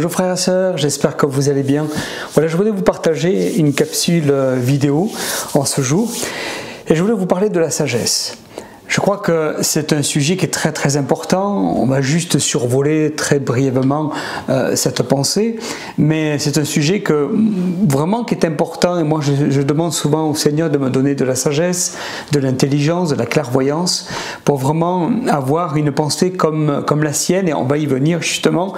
Bonjour frères et sœurs, j'espère que vous allez bien. Voilà, je voulais vous partager une capsule vidéo en ce jour et je voulais vous parler de la sagesse. Je crois que c'est un sujet qui est très important. On va juste survoler très brièvement cette pensée, mais c'est un sujet qui est important, et moi je demande souvent au Seigneur de me donner de la sagesse, de l'intelligence, de la clairvoyance pour vraiment avoir une pensée comme la sienne, et on va y venir justement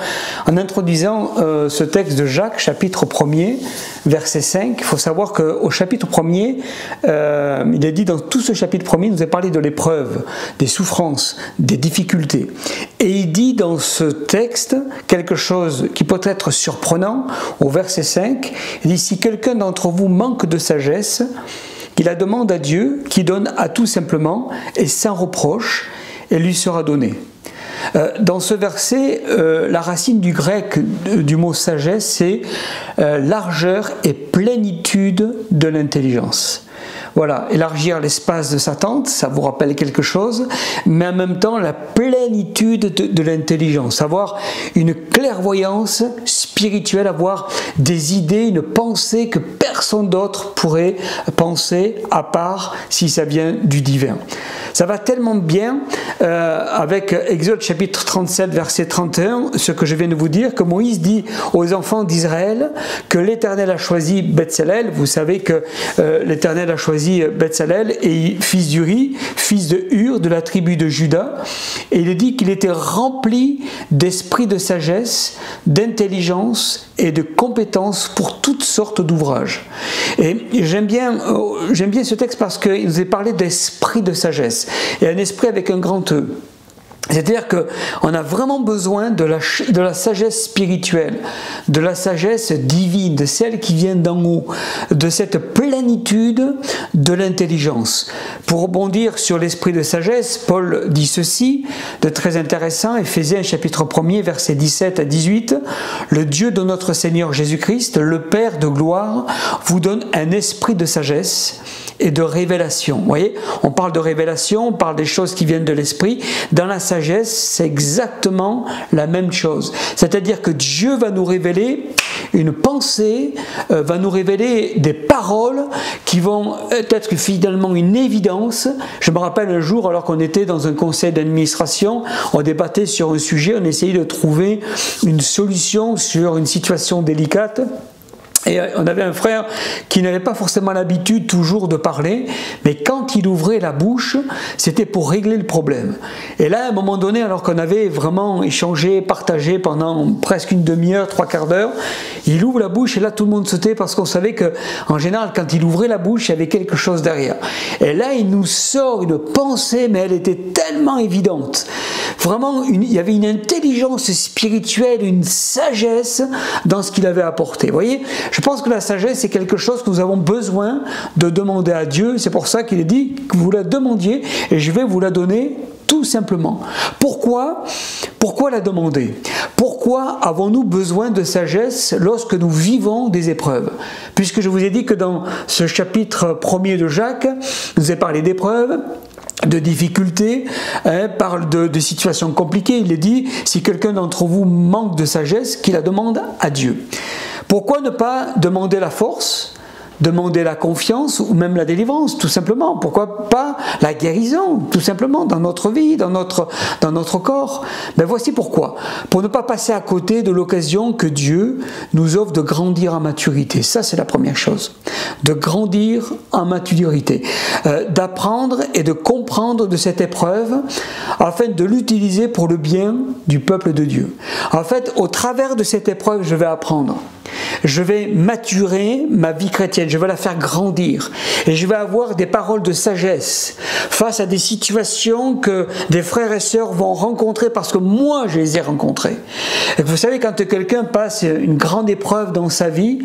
en introduisant ce texte de Jacques, chapitre 1er, verset 5. Il faut savoir qu'au chapitre 1er, il est dit dans tout ce chapitre 1er, il nous est parlé de l'épreuve, des souffrances, des difficultés. Et il dit dans ce texte quelque chose qui peut être surprenant, au verset 5, il dit « Si quelqu'un d'entre vous manque de sagesse, qu'il la demande à Dieu, qui donne à tout simplement et sans reproche, et lui sera donnée. » Dans ce verset, la racine du grec du mot sagesse, c'est largeur et plénitude de l'intelligence. Voilà, élargir l'espace de sa tente, ça vous rappelle quelque chose, mais en même temps la plénitude de l'intelligence, avoir une clairvoyance spirituelle, avoir des idées, une pensée que personne d'autre pourrait penser à part si ça vient du divin. Ça va tellement bien avec Exode chapitre 37 verset 31, ce que je viens de vous dire, que Moïse dit aux enfants d'Israël que l'Éternel a choisi Betsalel. Vous savez que l'Éternel a choisi Betsalel, et fils d'Uri, fils de Hur, de la tribu de Juda, et il est dit qu'il était rempli d'esprit de sagesse, d'intelligence et de compétences pour toutes sortes d'ouvrages. Et j'aime bien ce texte parce qu'il nous est parlé d'esprit de sagesse, et un esprit avec un grand E. C'est-à-dire qu'on a vraiment besoin de la sagesse spirituelle, de la sagesse divine, de celle qui vient d'en haut, de cette plénitude de l'intelligence. Pour rebondir sur l'esprit de sagesse, Paul dit ceci, de très intéressant, Éphésiens chapitre 1er, versets 17 à 18, « Le Dieu de notre Seigneur Jésus-Christ, le Père de gloire, vous donne un esprit de sagesse et de révélation. » Vous voyez, on parle de révélation, on parle des choses qui viennent de l'esprit. Dans la sagesse, c'est exactement la même chose. C'est-à-dire que Dieu va nous révéler une pensée, va nous révéler des paroles qui vont être finalement une évidence. Je me rappelle un jour, alors qu'on était dans un conseil d'administration, on débattait sur un sujet, on essayait de trouver une solution sur une situation délicate. Et on avait un frère qui n'avait pas forcément l'habitude toujours de parler, mais quand il ouvrait la bouche, c'était pour régler le problème. Et là, à un moment donné, alors qu'on avait vraiment échangé, partagé pendant presque une demi-heure, trois quarts d'heure, il ouvre la bouche et là, tout le monde se tait parce qu'on savait qu'en général, quand il ouvrait la bouche, il y avait quelque chose derrière. Et là, il nous sort une pensée, mais elle était tellement évidente. Vraiment, il y avait une intelligence spirituelle, une sagesse dans ce qu'il avait apporté. Vous voyez ? Je pense que la sagesse, c'est quelque chose que nous avons besoin de demander à Dieu. C'est pour ça qu'il est dit que vous la demandiez et je vais vous la donner tout simplement. Pourquoi la demander? Pourquoi avons-nous besoin de sagesse lorsque nous vivons des épreuves? Puisque je vous ai dit que dans ce chapitre 1er de Jacques, je vous ai parlé d'épreuves, de difficultés, parle de situations compliquées. Il est dit, si quelqu'un d'entre vous manque de sagesse, qu'il la demande à Dieu. Pourquoi ne pas demander la force, demander la confiance ou même la délivrance, tout simplement? Pourquoi pas la guérison, tout simplement, dans notre vie, dans notre corps? Ben voici pourquoi. Pour ne pas passer à côté de l'occasion que Dieu nous offre de grandir en maturité. Ça, c'est la première chose. De grandir en maturité. D'apprendre et de comprendre de cette épreuve afin de l'utiliser pour le bien du peuple de Dieu. En fait, au travers de cette épreuve, je vais apprendre. Je vais maturer ma vie chrétienne, je vais la faire grandir et je vais avoir des paroles de sagesse face à des situations que des frères et sœurs vont rencontrer parce que moi je les ai rencontrées. Et vous savez, quand quelqu'un passe une grande épreuve dans sa vie,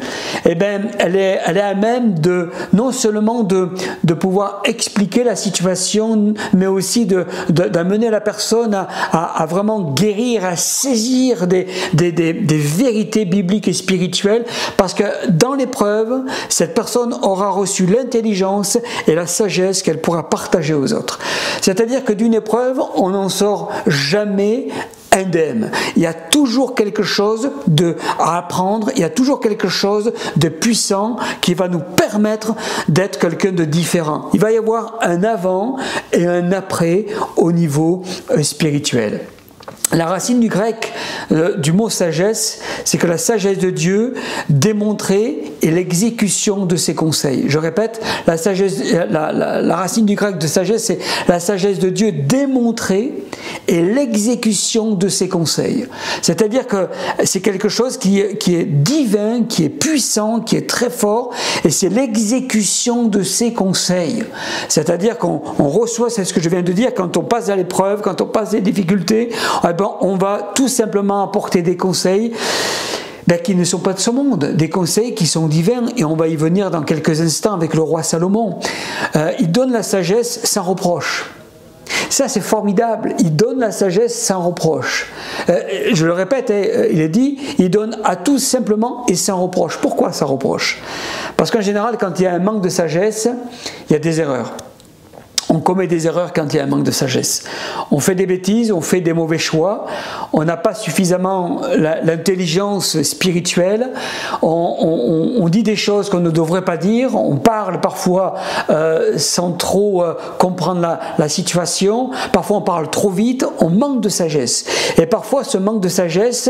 eh ben, elle est à même non seulement de pouvoir expliquer la situation, mais aussi d'amener la personne à vraiment guérir, à saisir des vérités bibliques et spirituelles, parce que dans l'épreuve, cette personne aura reçu l'intelligence et la sagesse qu'elle pourra partager aux autres. C'est-à-dire que d'une épreuve, on n'en sort jamais indemne. Il y a toujours quelque chose à apprendre, il y a toujours quelque chose de puissant qui va nous permettre d'être quelqu'un de différent. Il va y avoir un avant et un après au niveau spirituel. La racine du grec du mot sagesse, c'est que la sagesse de Dieu démontrée et l'exécution de ses conseils. Je répète, la racine du grec de sagesse, c'est la sagesse de Dieu démontrée et l'exécution de ses conseils. C'est-à-dire que c'est quelque chose qui est divin, qui est puissant, qui est très fort, et c'est l'exécution de ses conseils. C'est-à-dire qu'on reçoit, c'est ce que je viens de dire, quand on passe à l'épreuve, quand on passe des difficultés, on va tout simplement apporter des conseils qui ne sont pas de ce monde, des conseils qui sont divins, et on va y venir dans quelques instants avec le roi Salomon. Il donne la sagesse sans reproche. Ça, c'est formidable. Il donne la sagesse sans reproche. Je le répète, il est dit, il donne à tous simplement et sans reproche. Pourquoi sans reproche? Parce qu'en général, quand il y a un manque de sagesse, il y a des erreurs. On commet des erreurs quand il y a un manque de sagesse. On fait des bêtises, on fait des mauvais choix, on n'a pas suffisamment l'intelligence spirituelle, on dit des choses qu'on ne devrait pas dire, on parle parfois sans trop comprendre la situation, parfois on parle trop vite, on manque de sagesse. Et parfois ce manque de sagesse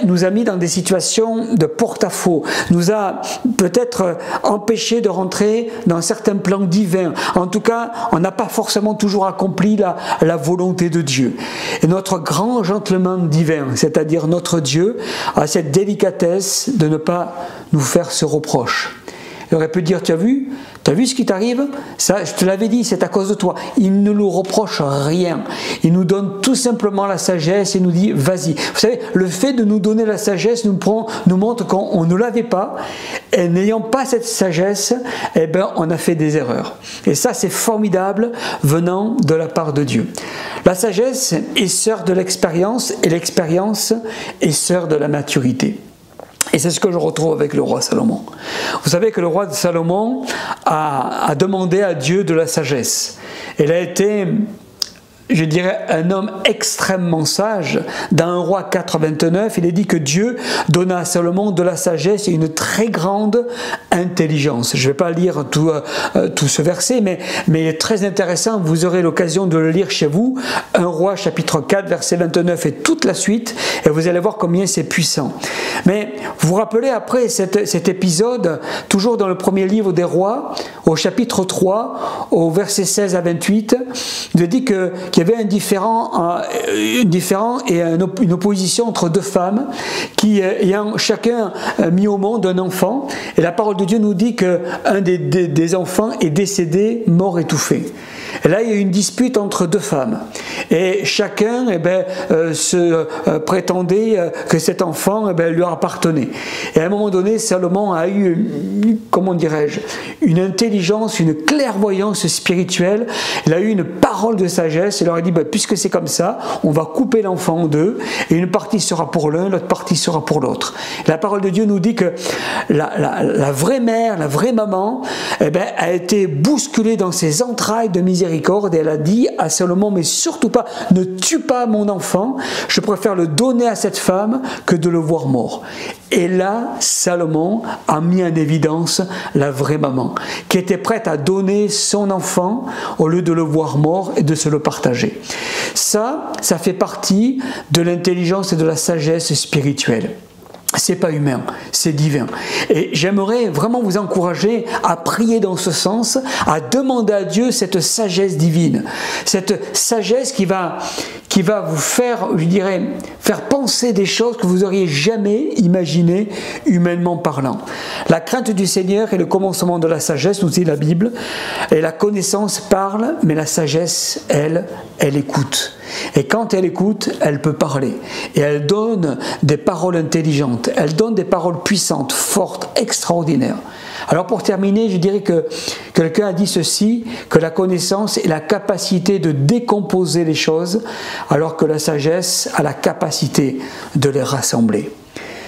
nous a mis dans des situations de porte-à-faux, nous a peut-être empêché de rentrer dans certains plans divins. En tout cas, on n'a pas forcément toujours accompli la volonté de Dieu. Et notre grand gentleman divin, c'est-à-dire notre Dieu, a cette délicatesse de ne pas nous faire ce reproche. Il aurait pu dire, tu as vu ce qui t'arrive? Ça, je te l'avais dit, c'est à cause de toi. Il ne nous reproche rien. Il nous donne tout simplement la sagesse et nous dit, vas-y. Vous savez, le fait de nous donner la sagesse nous montre qu'on ne l'avait pas. Et n'ayant pas cette sagesse, on a fait des erreurs. Et ça, c'est formidable venant de la part de Dieu. La sagesse est sœur de l'expérience et l'expérience est sœur de la maturité. Et c'est ce que je retrouve avec le roi Salomon. Vous savez que le roi de Salomon a demandé à Dieu de la sagesse. Il a été, je dirais, un homme extrêmement sage. Dans 1 Roi 4,29, il est dit que Dieu donna à Salomon de la sagesse et une très grande intelligence. Je ne vais pas lire tout ce verset, mais il est très intéressant. Vous aurez l'occasion de le lire chez vous. 1 Roi chapitre 4, verset 29 et toute la suite, et vous allez voir combien c'est puissant. Mais vous vous rappelez après cet épisode, toujours dans le premier livre des rois, au chapitre 3, au verset 16 à 28, il dit qu'il y avait un différend et une opposition entre deux femmes qui ayant chacun mis au monde un enfant, et la parole de Dieu nous dit qu'un des enfants est décédé, mort, étouffé. Et là, il y a eu une dispute entre deux femmes. Et chacun se prétendait que cet enfant lui appartenait. Et à un moment donné, Salomon a eu, comment dirais-je, une intelligence, une clairvoyance spirituelle. Il a eu une parole de sagesse. Il leur a dit, puisque c'est comme ça, on va couper l'enfant en deux. Et une partie sera pour l'un, l'autre partie sera pour l'autre. La parole de Dieu nous dit que la vraie mère, la vraie maman, a été bousculée dans ses entrailles de miséricorde, et elle a dit à Salomon, mais surtout pas, ne tue pas mon enfant, je préfère le donner à cette femme que de le voir mort. Et là, Salomon a mis en évidence la vraie maman, qui était prête à donner son enfant au lieu de le voir mort et de se le partager. Ça fait partie de l'intelligence et de la sagesse spirituelle. C'est pas humain, c'est divin. Et j'aimerais vraiment vous encourager à prier dans ce sens, à demander à Dieu cette sagesse divine, cette sagesse qui va vous faire, je dirais, faire penser des choses que vous n'auriez jamais imaginées humainement parlant. La crainte du Seigneur est le commencement de la sagesse, nous dit la Bible, et la connaissance parle, mais la sagesse, elle écoute. Et quand elle écoute, elle peut parler. Et elle donne des paroles intelligentes, elle donne des paroles puissantes, fortes, extraordinaires. Alors pour terminer, je dirais que quelqu'un a dit ceci, que la connaissance est la capacité de décomposer les choses, alors que la sagesse a la capacité de les rassembler.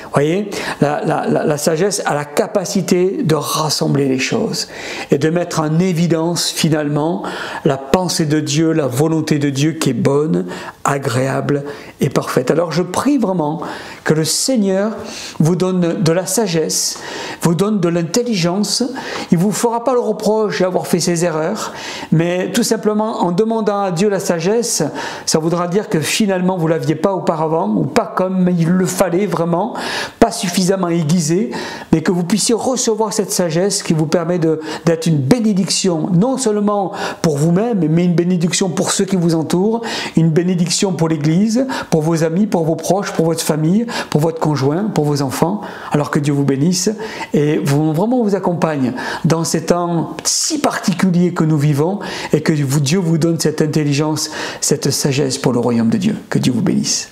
Vous voyez, la sagesse a la capacité de rassembler les choses et de mettre en évidence finalement la pensée de Dieu, la volonté de Dieu qui est bonne, agréable et parfaite. Alors je prie vraiment que le Seigneur vous donne de la sagesse, vous donne de l'intelligence. Il ne vous fera pas le reproche d'avoir fait ces erreurs, mais tout simplement en demandant à Dieu la sagesse, ça voudra dire que finalement vous ne l'aviez pas auparavant, ou pas comme il le fallait vraiment, pas suffisamment aiguisé, mais que vous puissiez recevoir cette sagesse qui vous permet d'être une bénédiction, non seulement pour vous-même, mais une bénédiction pour ceux qui vous entourent, une bénédiction pour l'Église, pour vos amis, pour vos proches, pour votre famille, pour votre conjoint, pour vos enfants. Alors que Dieu vous bénisse et vraiment vous accompagne dans ces temps si particuliers que nous vivons, et que Dieu vous donne cette intelligence, cette sagesse pour le royaume de Dieu. Que Dieu vous bénisse.